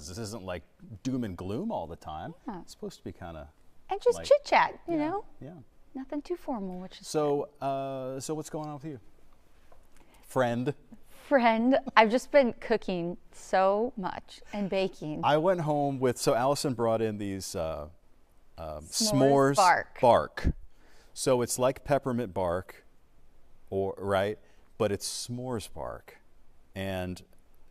friends. This isn't like doom and gloom all the time. Yeah. It's supposed to be kind of and just like, chit chat, you know. Yeah. Nothing too formal, which is so. So what's going on with you, friend? I've just been cooking so much and baking. I went home with, so Allison brought in these s'mores bark. So it's like peppermint bark, right? But it's s'mores bark. And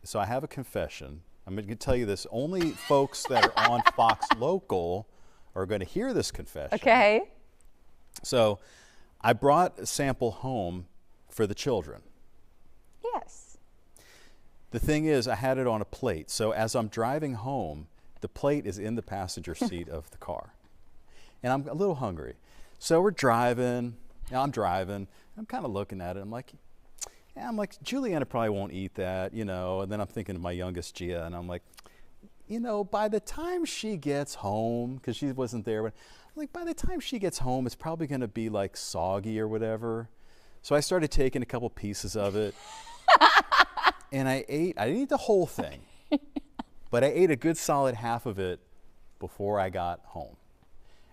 so I have a confession. I'm going to tell you this. Only folks that are on Fox Local are going to hear this confession. Okay. So I brought a sample home for the children. Yes. The thing is, I had it on a plate. So as I'm driving home, the plate is in the passenger seat of the car. And I'm a little hungry. So we're driving. I'm driving. I'm kind of looking at it. I'm like, Juliana probably won't eat that, you know. And then I'm thinking of my youngest, Gia, and I'm like, you know, by the time she gets home, because she wasn't there, but I'm like, by the time she gets home, it's probably going to be like soggy or whatever. So I started taking a couple pieces of it. And I didn't eat the whole thing, but I ate a good solid half of it before I got home.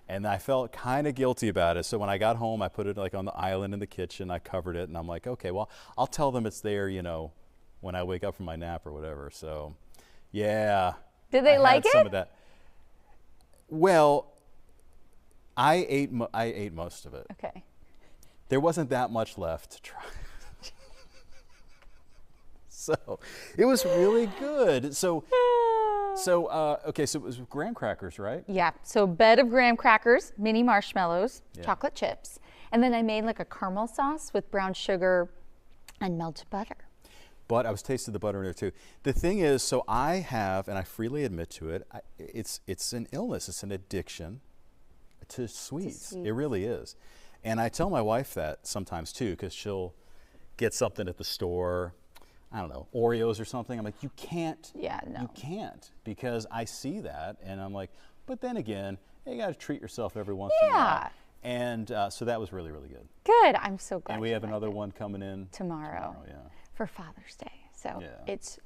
And I felt kind of guilty about it. So when I got home, I put it like on the island in the kitchen. I covered it, and I'm like, okay, well, I'll tell them it's there, you know, when I wake up from my nap or whatever. So, yeah. Did they like it? Some of that. Well, I ate most of it. Okay. There wasn't that much left to try. So it was really good. So okay, so it was graham crackers, right? Yeah, so bed of graham crackers, mini marshmallows, Yeah. chocolate chips, and then I made like a caramel sauce with brown sugar and melted butter. But I was tasting the butter in there too. The thing is, so I have, and I freely admit to it, it's an illness, it's an addiction to sweets. It really is. And I tell my wife that sometimes too, because she'll get something at the store, I don't know, Oreos or something. I'm like, you can't. Yeah, no. You can't, because I see that, and I'm like, but then again, you got to treat yourself every once in a while. And so that was really, really good. Good. I'm so glad. And we have another one coming in tomorrow yeah. for Father's Day. So Yeah. it's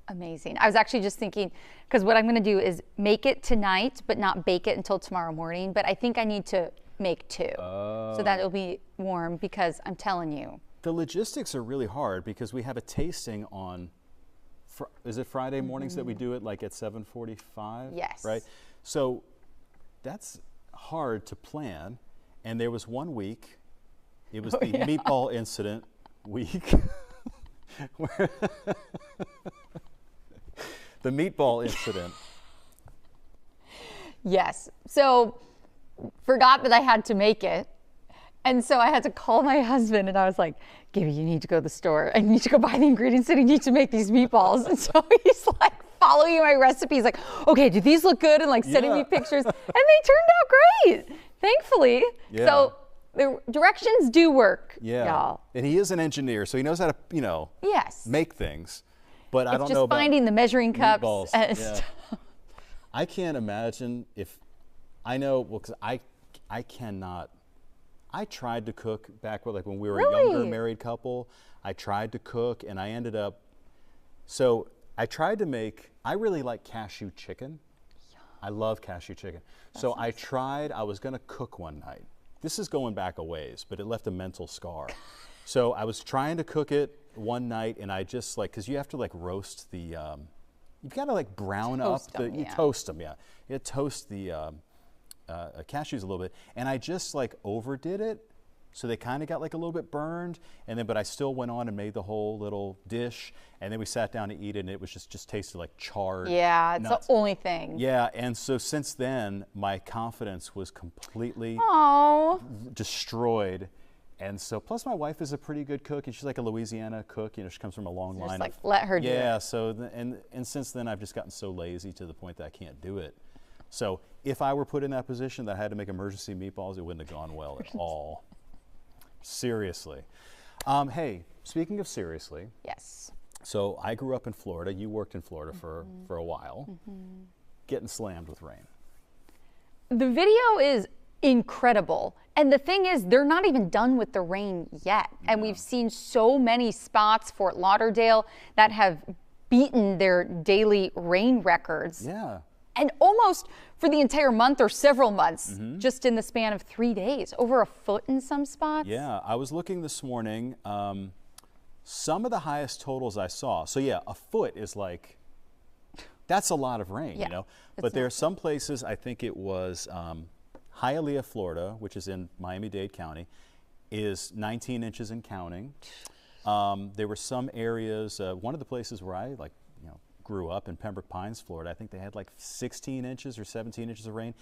amazing. I was actually just thinking, because what I'm going to do is make it tonight, but not bake it until tomorrow morning. But I think I need to make two so that it'll be warm, because I'm telling you. The logistics are really hard, because we have a tasting on, is it Friday mornings that we do it, like at 7:45? Yes. Right? So that's hard to plan. And there was one week, it was the meatball incident week. The meatball incident. Yes. So forgot that I had to make it. And so I had to call my husband, and I was like, Gibby, you need to go to the store. I need to go buy the ingredients and I need to make these meatballs. And so he's like following my recipe. He's like, okay, do these look good? And like sending me pictures. And they turned out great, thankfully. Yeah. So the directions do work, y'all. And he is an engineer, so he knows how to, you know, make things. But I don't know about finding the measuring cups. Meatballs. And stuff. I can't imagine if, I know, well, because I cannot. I tried to cook back when we were a younger married couple. I tried to cook, and I ended up, so I tried to make, I really like cashew chicken. I love cashew chicken. So I was going to cook one night. This is going back a ways, but it left a mental scar. So I was trying to cook it one night, and I just because you have to roast the, you've got to brown up the, you toast them, You toast the cashews a little bit, and I just overdid it, so they kind of got a little bit burned, and then but I still went on and made the whole little dish, and then we sat down to eat it, and it was just tasted like charred it's nuts. the only thing. Yeah, and so since then my confidence was completely destroyed. And so, plus my wife is a pretty good cook, and she's like a Louisiana cook. You know, she comes from a long line. Just let her do it. Yeah. So, and since then, I've just gotten so lazy to the point that I can't do it. So, if I were put in that position that I had to make emergency meatballs, it wouldn't have gone well at all. Seriously. Hey, speaking of seriously. Yes. So I grew up in Florida. You worked in Florida for a while. Getting slammed with rain. The video is incredible. And the thing is, they're not even done with the rain yet. And we've seen so many spots, Fort Lauderdale, that have beaten their daily rain records. Yeah. And almost for the entire month or several months, just in the span of 3 days, over a foot in some spots. Yeah, I was looking this morning. Some of the highest totals I saw. So yeah, a foot is like, that's a lot of rain, Yeah, you know. it's But there are not- some places, I think it was Hialeah, Florida, which is in Miami-Dade County, is 19 inches and counting. There were some areas, one of the places where I grew up in Pembroke Pines, Florida, I think they had like 16 inches or 17 inches of rain.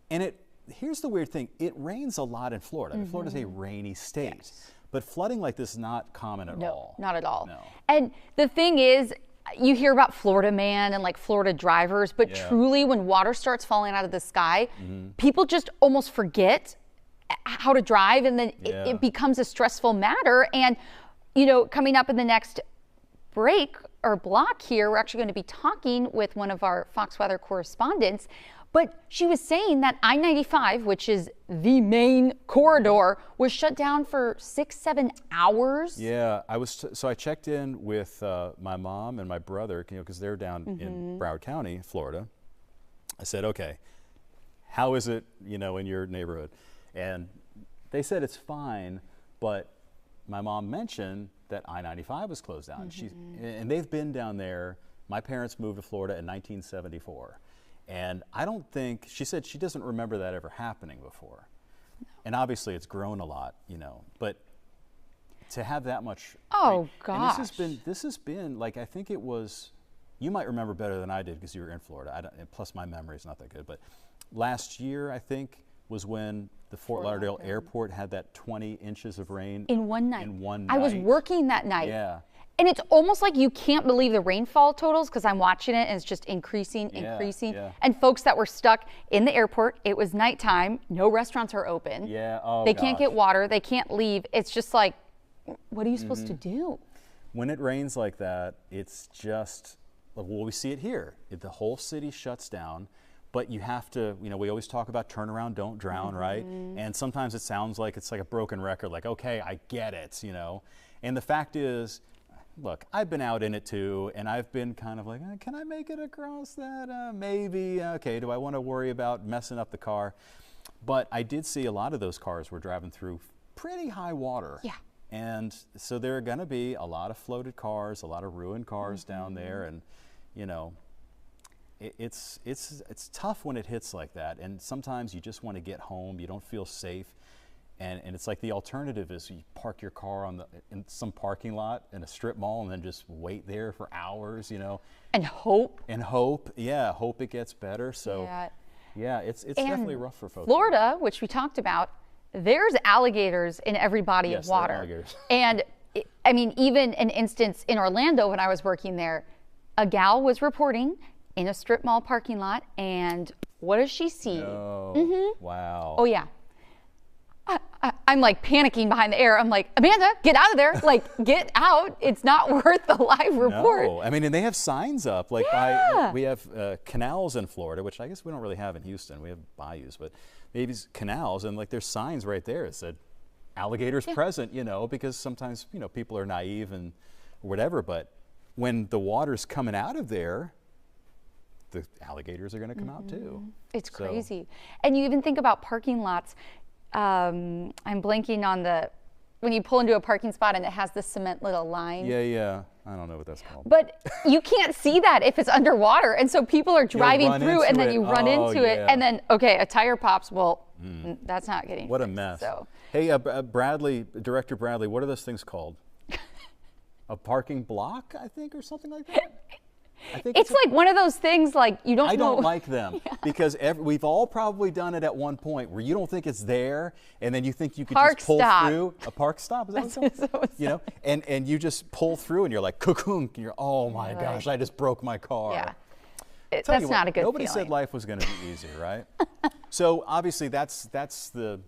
And here's the weird thing, it rains a lot in Florida. I mean, Florida's a rainy state. Yes. But flooding like this is not common at all. No, not at all. No. And the thing is, you hear about Florida man and like Florida drivers, but Yeah. truly when water starts falling out of the sky, people just almost forget how to drive, and then Yeah. it becomes a stressful matter. And, coming up in the next break or block here, we're actually going to be talking with one of our Fox Weather correspondents. But she was saying that I-95, which is the main corridor, was shut down for 6-7 hours. Yeah, so I checked in with my mom and my brother, because they're down in Broward County, Florida. I said, okay, how is it, in your neighborhood? And they said it's fine, but my mom mentioned that I-95 was closed down. And they've been down there. My parents moved to Florida in 1974. And I don't think, she said she doesn't remember that ever happening before. No. And obviously it's grown a lot, but to have that much. Oh, rain, gosh. And this has been like, I think it was, you might remember better than I did because you were in Florida. And plus my memory is not that good, but last year I think was when the Fort Lauderdale Airport had that 20 inches of rain. In one night. In one I was night. working that night. Yeah. And it's almost like you can't believe the rainfall totals because I'm watching it and it's just increasing. Yeah. And folks that were stuck in the airport, it was nighttime, no restaurants are open. Yeah, oh They can't gosh. get water, they can't leave. It's just like, what are you supposed to do? When it rains like that, it's just, well, we see it here. The whole city shuts down, but you have to, we always talk about turn around, don't drown, right? And sometimes it sounds like it's like a broken record, like, okay, I get it, And the fact is, look, I've been out in it too, and I've been kind of like, can I make it across that? Maybe, okay, do I want to worry about messing up the car? But I did see a lot of those cars were driving through pretty high water. Yeah. And so there are going to be a lot of floated cars, a lot of ruined cars down there, and it's tough when it hits like that. And sometimes you just want to get home. You don't feel safe, and it's like the alternative is you park your car in some parking lot in a strip mall and then just wait there for hours, And hope. and hope it gets better. So Yeah. it's definitely rough for folks. Florida, which we talked about, there's alligators in every body Yes, of there are water. alligators. And even an instance in Orlando when I was working there, a gal was reporting in a strip mall parking lot, and what does she see? Oh, wow. Oh yeah. I'm like panicking behind the air. I'm like, Amanda, get out of there. Like, get out. It's not worth the live report. No, I mean, and they have signs up. Like, we have canals in Florida, which I guess we don't really have in Houston. We have bayous, but maybe canals, and like there's signs right there that said alligators present, because sometimes, people are naive and whatever, but when the water's coming out of there, the alligators are going to come out too. It's So- crazy. And you even think about parking lots. I'm blanking on when you pull into a parking spot and it has this cement little line. Yeah. I don't know what that's called. But you can't see that if it's underwater. And so people are driving run through into and then it. you run Oh, into it. yeah. And then, okay, a tire pops. Well, that's not getting What a fixed, mess. So. Hey, Bradley, Director Bradley, what are those things called? A parking block, I think, or something like that? I think It's like one of those things like you don't I know. don't like them because we've all probably done it at one point where you don't think it's there, and then you think you could Park just pull stop. through a park stop. Is that what it's called? And you just pull through, and you're like, cocoon, and you're, oh my gosh, I just broke my car. Yeah. Tell That's you not what, a good nobody feeling. said life was going to be easy, right? So obviously that's the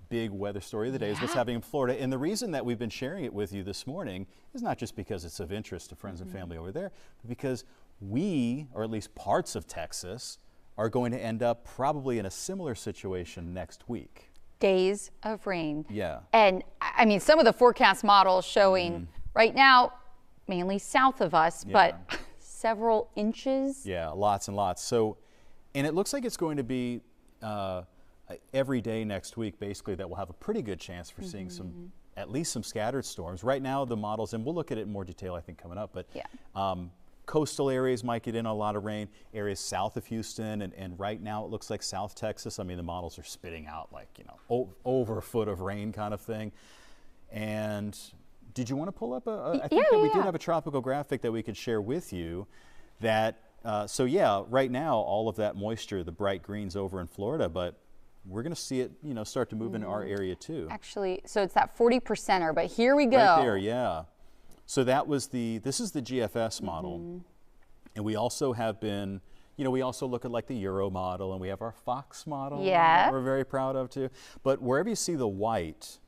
big weather story of the day is what's happening in Florida. And the reason that we've been sharing it with you this morning is not just because it's of interest to friends and family over there, but because we, or at least parts of Texas, are going to end up probably in a similar situation next week. Days of rain. Yeah. And I mean, some of the forecast models showing right now mainly south of us, but several inches. Yeah, lots and lots. So, and it looks like it's going to be every day next week, basically, that we'll have a pretty good chance for seeing some, at least some scattered storms. Right now, the models, and we'll look at it in more detail, I think, coming up, but coastal areas might get in a lot of rain, areas south of Houston, and right now it looks like South Texas. I mean, the models are spitting out like, you know, over a foot of rain kind of thing. And did you want to pull up I think that we did have a tropical graphic that we could share with you that, so yeah, right now, all of that moisture, the bright greens over in Florida, but we're going to see it, you know, start to move into our area too. Actually, so it's that 40%er, but here we go. Right there, yeah. So that was this is the GFS model. And we also have been, you know, we also look at like the Euro model, and we have our Fox model that we're very proud of too. But wherever you see the white,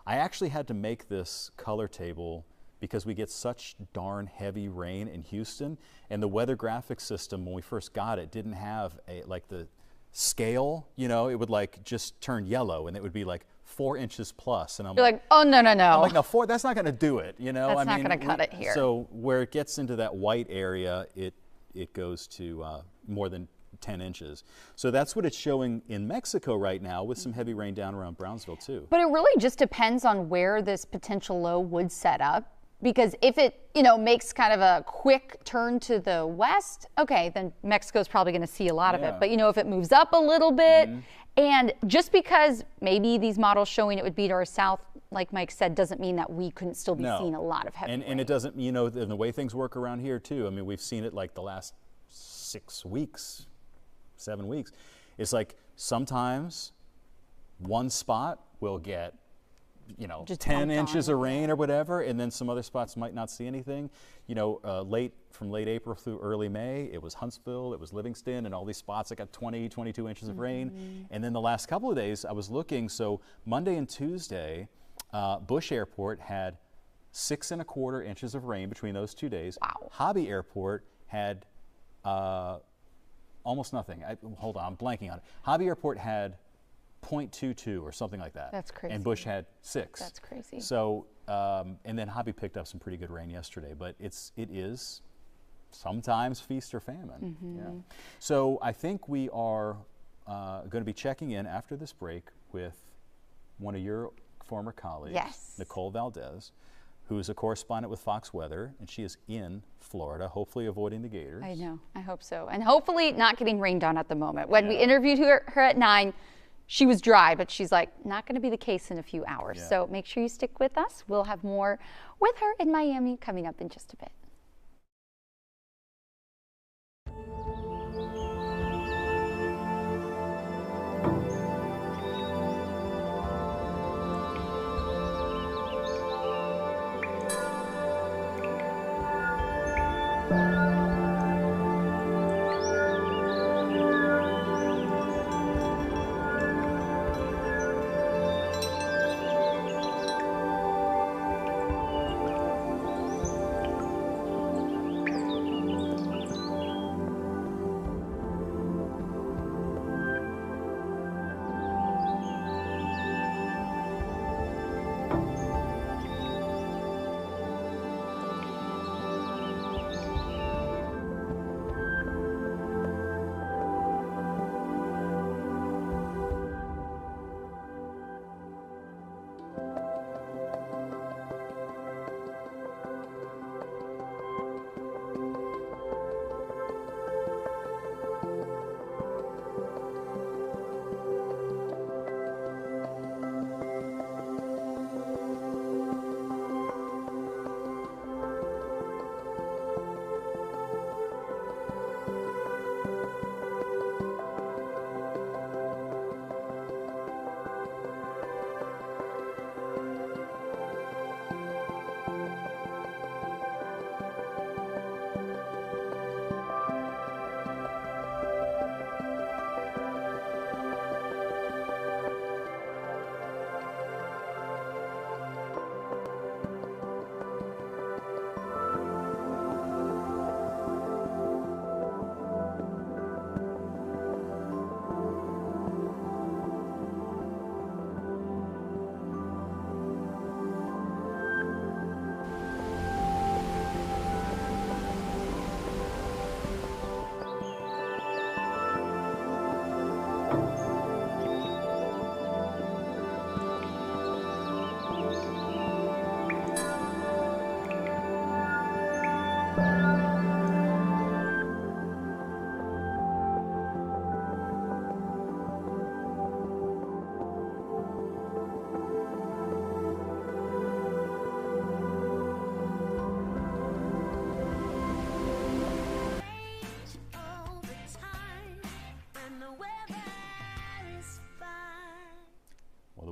I actually had to make this color table because we get such darn heavy rain in Houston, and the weather graphic system, when we first got it, didn't have like the scale, you know, it would like just turn yellow, and it would be like 4 inches plus, and You're like, oh, no. I'm like, no, 4, that's not going to do it, you know? That's not going to cut it here. So where it gets into that white area, it goes to more than 10 inches. So that's what it's showing in Mexico right now, with some heavy rain down around Brownsville too. But it really just depends on where this potential low would set up. Because if it, you know, makes kind of a quick turn to the west, okay, then Mexico's probably going to see a lot of it. But, you know, if it moves up a little bit, and just because maybe these models showing it would be to our south, like Mike said, doesn't mean that we couldn't still be seeing a lot of heavy rain. And it doesn't, you know, the way things work around here too, I mean, we've seen it like the last 6 weeks, 7 weeks. It's like sometimes one spot will get, you know, just 10 inches of rain or whatever, and then some other spots might not see anything. You know, from late April through early May, it was Huntsville, it was Livingston, and all these spots that got 20, 22 inches of rain. And then the last couple of days, I was looking, so Monday and Tuesday, Bush Airport had 6 1/4 inches of rain between those 2 days. Wow. Hobby Airport had almost nothing. Hold on, I'm blanking on it. Hobby Airport had 0.22 or something like that. That's crazy. And Bush had 6. That's crazy. So, and then Hobby picked up some pretty good rain yesterday, but it is sometimes feast or famine. Yeah. So I think we are going to be checking in after this break with one of your former colleagues, Nicole Valdez, who is a correspondent with Fox Weather, and she is in Florida, hopefully avoiding the Gators. I know, I hope so. And hopefully not getting rained on at the moment. When we interviewed her at 9, she was dry, but she's like, not going to be the case in a few hours. So make sure you stick with us. We'll have more with her in Miami coming up in just a bit.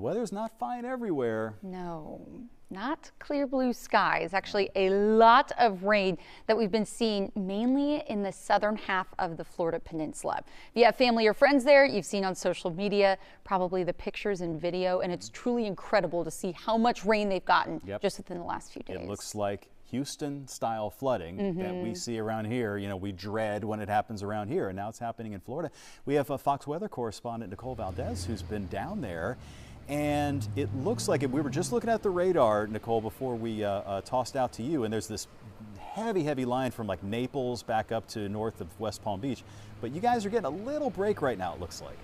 the weather's not fine everywhere. No, not clear blue skies. Actually, a lot of rain that we've been seeing mainly in the southern half of the Florida Peninsula. If you have family or friends there, you've seen on social media probably the pictures and video, and it's truly incredible to see how much rain they've gotten just within the last few days. It looks like Houston-style flooding that we see around here. You know, we dread when it happens around here, and now it's happening in Florida. We have a Fox weather correspondent, Nicole Valdez, who's been down there. And it looks like we were just looking at the radar, Nicole, before we tossed out to you, and there's this heavy, heavy line from like Naples back up to north of West Palm Beach. But you guys are getting a little break right now, it looks like.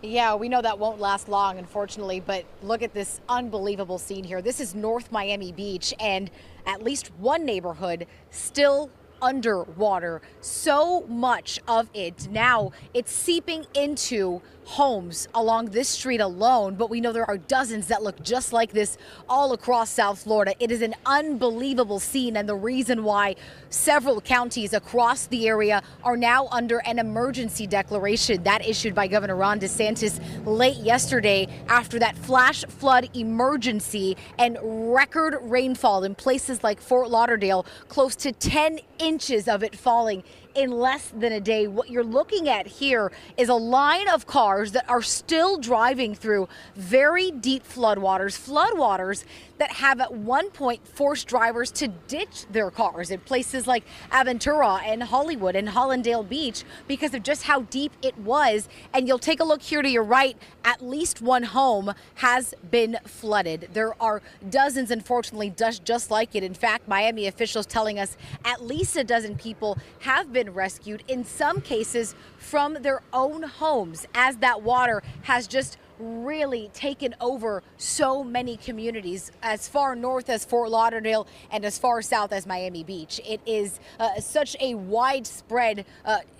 Yeah, we know that won't last long, unfortunately, but look at this unbelievable scene here. This is North Miami Beach, and at least one neighborhood still underwater. So much of it now, it's seeping into homes along this street alone, but we know there are dozens that look just like this all across South Florida. It is an unbelievable scene, and the reason why several counties across the area are now under an emergency declaration that issued by Governor Ron DeSantis late yesterday after that flash flood emergency and record rainfall in places like Fort Lauderdale, close to 10 inches of it falling in less than a day. What you're looking at here is a line of cars that are still driving through very deep floodwaters that have at one point forced drivers to ditch their cars in places like Aventura and Hollywood and Hollandale Beach because of just how deep it was. And you'll take a look here to your right, at least one home has been flooded. There are dozens, unfortunately, just like it. In fact, Miami officials telling us at least a dozen people have been rescued, in some cases from their own homes, as that water has just really taken over so many communities as far north as Fort Lauderdale and as far south as Miami Beach. It is such a widespread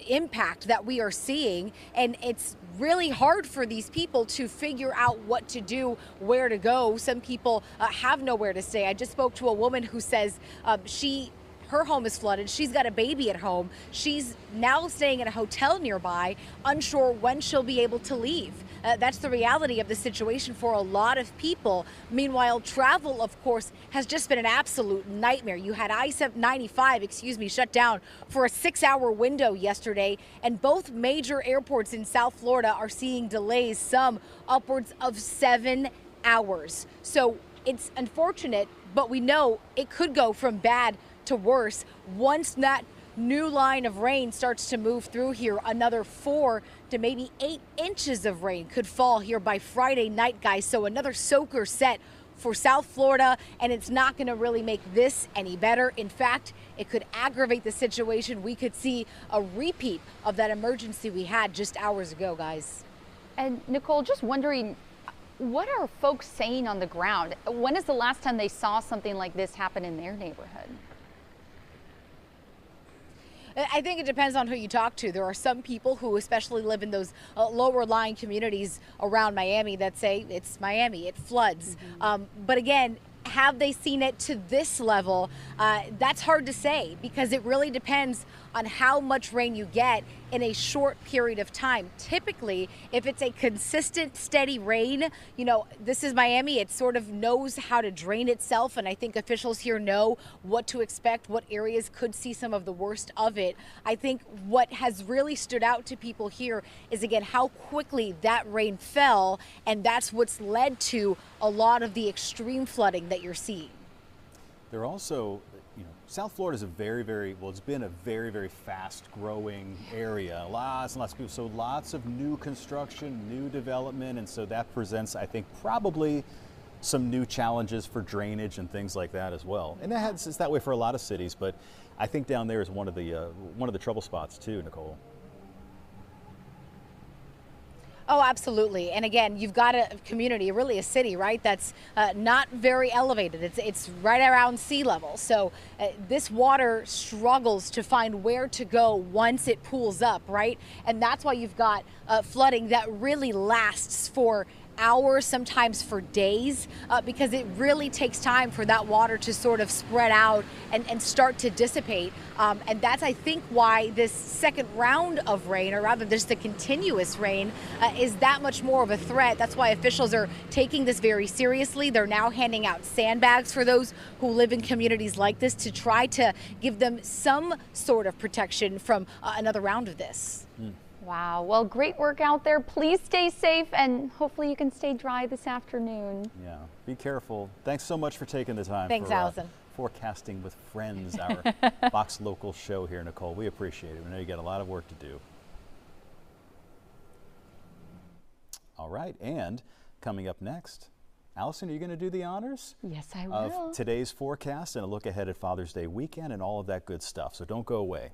impact that we are seeing, and it's really hard for these people to figure out what to do, where to go. Some people have nowhere to stay. I just spoke to a woman who says her home is flooded. She's got a baby at home. She's now staying in a hotel nearby, unsure when she'll be able to leave. That's the reality of the situation for a lot of people. Meanwhile, travel, of course, has just been an absolute nightmare. You had I-95, shut down for a 6-hour window yesterday, and both major airports in South Florida are seeing delays, some upwards of 7 hours. So it's unfortunate, but we know it could go from bad to worse. Once that new line of rain starts to move through here, another 4 to maybe 8 inches of rain could fall here by Friday night, guys. So another soaker set for South Florida, and it's not going to really make this any better. In fact, it could aggravate the situation. We could see a repeat of that emergency we had just hours ago, guys. And Nicole, just wondering, what are folks saying on the ground? When is the last time they saw something like this happen in their neighborhood? I think it depends on who you talk to. There are some people who especially live in those lower lying communities around Miami that say it's Miami, it floods. But again, have they seen it to this level? That's hard to say because it really depends on how much rain you get in a short period of time. Typically, if it's a consistent, steady rain, you know, this is Miami, it sort of knows how to drain itself, and I think officials here know what to expect, what areas could see some of the worst of it. I think what has really stood out to people here is, again, how quickly that rain fell, and that's what's led to a lot of the extreme flooding that you're seeing. They're also, you know, South Florida is it's been a very fast growing area. Lots and lots of people, so lots of new construction, new development, and so that presents, I think, probably some new challenges for drainage and things like that as well. And it's that way for a lot of cities, but I think down there is one of the trouble spots too, Nicole. Oh, absolutely. And again, you've got a community, really a city, right, that's not very elevated. It's right around sea level. So this water struggles to find where to go once it pools up, right? And that's why you've got flooding that really lasts for hours, sometimes for days, because it really takes time for that water to sort of spread out and start to dissipate. And that's, I think, why this second round of rain, or rather just the continuous rain, is that much more of a threat. That's why officials are taking this very seriously. They're now handing out sandbags for those who live in communities like this to try to give them some sort of protection from another round of this. Wow. Well, great work out there. Please stay safe, and hopefully you can stay dry this afternoon. Yeah, be careful. Thanks so much for taking the time. Thanks, Allison. Forecasting with Friends, our Fox Local show here, Nicole. We appreciate it. We know you got a lot of work to do. All right, and coming up next, Allison, are you going to do the honors? Yes, I will. Of today's forecast and a look ahead at Father's Day weekend and all of that good stuff. So don't go away.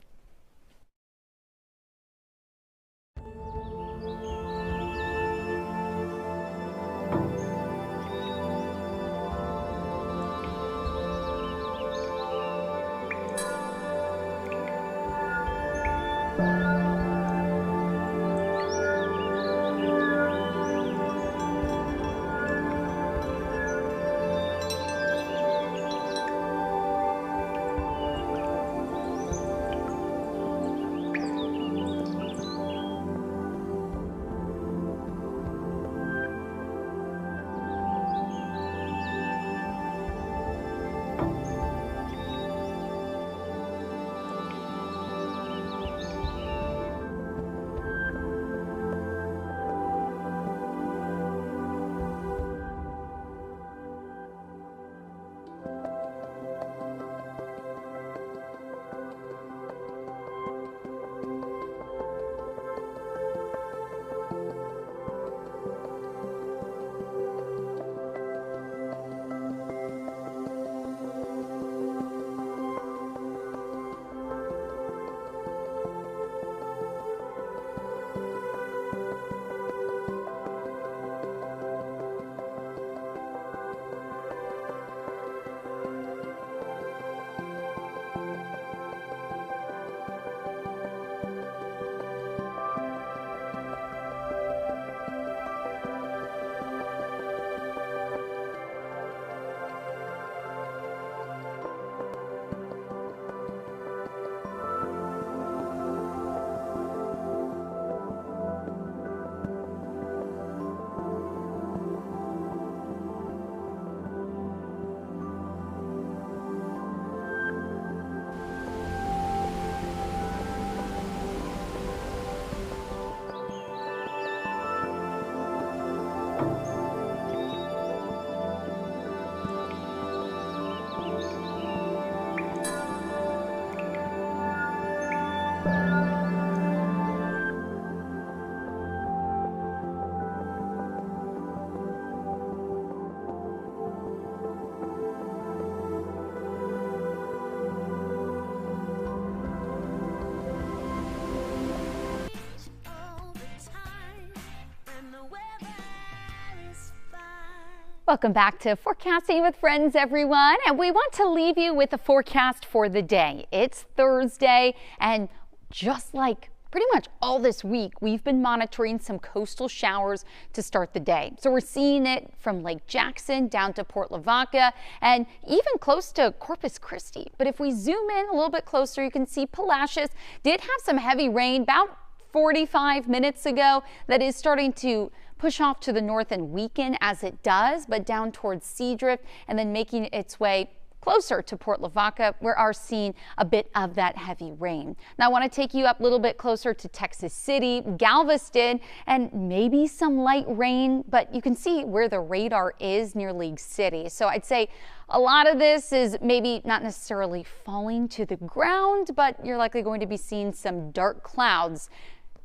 Welcome back to Forecasting with Friends, everyone. And we want to leave you with a forecast for the day. It's Thursday, and just like pretty much all this week, we've been monitoring some coastal showers to start the day. So we're seeing it from Lake Jackson down to Port Lavaca and even close to Corpus Christi. But if we zoom in a little bit closer, you can see Palacios did have some heavy rain about 45 minutes ago. That is starting to push off to the north and weaken as it does, but down towards Seadrift and then making its way closer to Port Lavaca. We are seeing a bit of that heavy rain. Now I want to take you up a little bit closer to Texas City, Galveston, and maybe some light rain, but you can see where the radar is near League City. So I'd say a lot of this is maybe not necessarily falling to the ground, but you're likely going to be seeing some dark clouds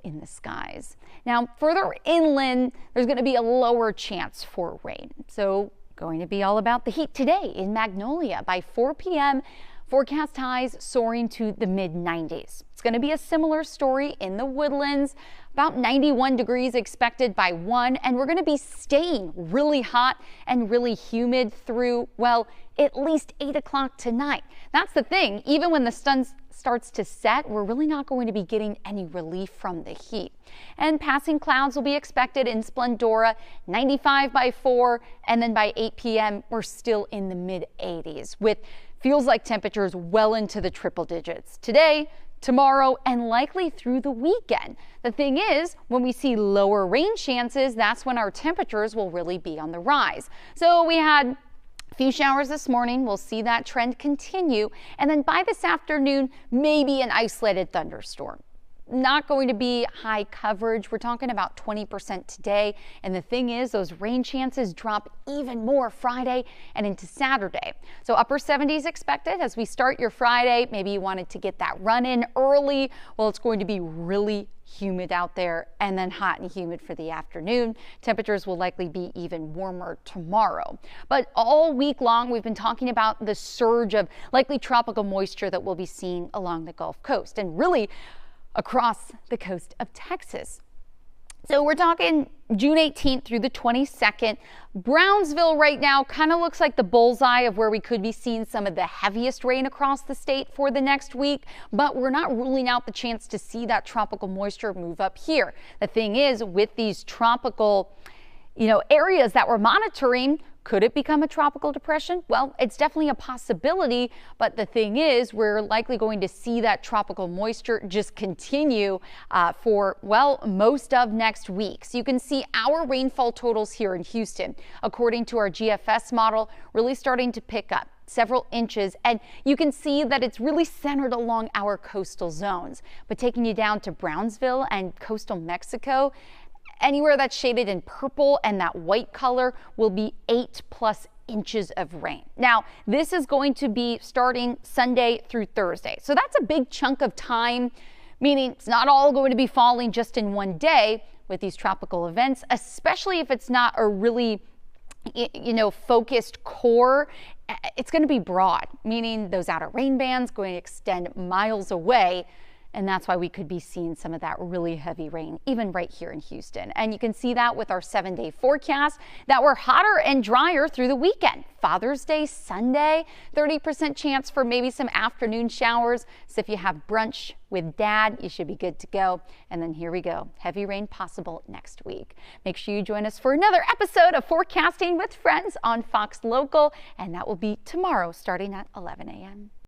in the skies. Now, further inland, there's going to be a lower chance for rain. So going to be all about the heat today in Magnolia. By 4 p.m., Forecast highs soaring to the mid-90s. It's going to be a similar story in the Woodlands. About 91 degrees expected by 1, and we're going to be staying really hot and really humid through, well, at least 8 o'clock tonight. That's the thing. Even when the sun starts to set, we're really not going to be getting any relief from the heat. And passing clouds will be expected in Splendora, 95 by 4, and then by 8 p.m. we're still in the mid-80s with feels like temperatures well into the triple digits today, tomorrow, and likely through the weekend. The thing is, when we see lower rain chances, that's when our temperatures will really be on the rise. So we had a few showers this morning. We'll see that trend continue. And then by this afternoon, maybe an isolated thunderstorm. Not going to be high coverage. We're talking about 20% today. And the thing is, those rain chances drop even more Friday and into Saturday. So upper 70s expected as we start your Friday. Maybe you wanted to get that run in early. Well, it's going to be really humid out there and then hot and humid for the afternoon. Temperatures will likely be even warmer tomorrow. But all week long, we've been talking about the surge of likely tropical moisture that we'll be seeing along the Gulf Coast and really across the coast of Texas. So we're talking June 18th through the 22nd. Brownsville right now kind of looks like the bullseye of where we could be seeing some of the heaviest rain across the state for the next week, but we're not ruling out the chance to see that tropical moisture move up here. The thing is, with these tropical areas that we're monitoring, could it become a tropical depression? Well, it's definitely a possibility, but the thing is, we're likely going to see that tropical moisture just continue for, well, most of next week. So you can see our rainfall totals here in Houston, according to our GFS model, really starting to pick up several inches, and you can see that it's really centered along our coastal zones. But taking you down to Brownsville and coastal Mexico, anywhere that's shaded in purple and that white color will be 8+ inches of rain. Now, this is going to be starting Sunday through Thursday. So that's a big chunk of time, meaning it's not all going to be falling just in one day with these tropical events, especially if it's not a really focused core. It's going to be broad, meaning those outer rain bands going to extend miles away. And that's why we could be seeing some of that really heavy rain, even right here in Houston. And you can see that with our 7-day forecast that we're hotter and drier through the weekend. Father's Day, Sunday, 30% chance for maybe some afternoon showers. So if you have brunch with dad, you should be good to go. And then here we go. Heavy rain possible next week. Make sure you join us for another episode of Forecasting with Friends on Fox Local. And that will be tomorrow starting at 11 a.m.